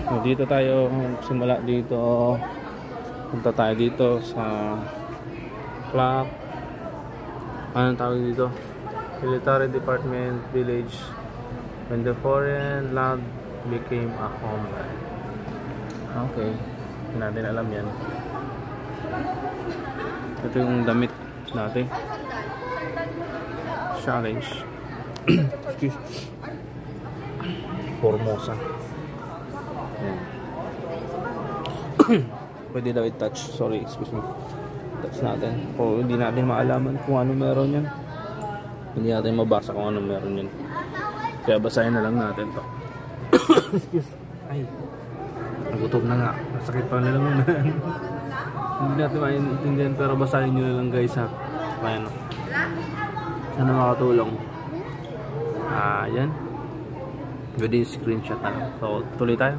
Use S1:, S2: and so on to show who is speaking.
S1: So, dito tayo simula dito. Punta tayo dito sa clock. Anong tawag dito? Military Department Village. When the foreign land became a homeland. Okay. Hindi natin alam yan. Ito yung damit natin. Challenge. Excuse. Formosa. Ayan. Pwede daw i-touch. Sorry, excuse me. Touch natin. O hindi natin maalaman kung ano meron yan. Hindi natin mabasa kung ano meron yan. Kaya basahin na lang natin to. Excuse. Ay. Nagutom na nga. Masakit pa nila muna. Hindi natin maintindihan pero basahin nyo na lang guys ha. Ayan. Sana makatulong. Ayan. Pwede screenshot na lang. So tuloy tayo.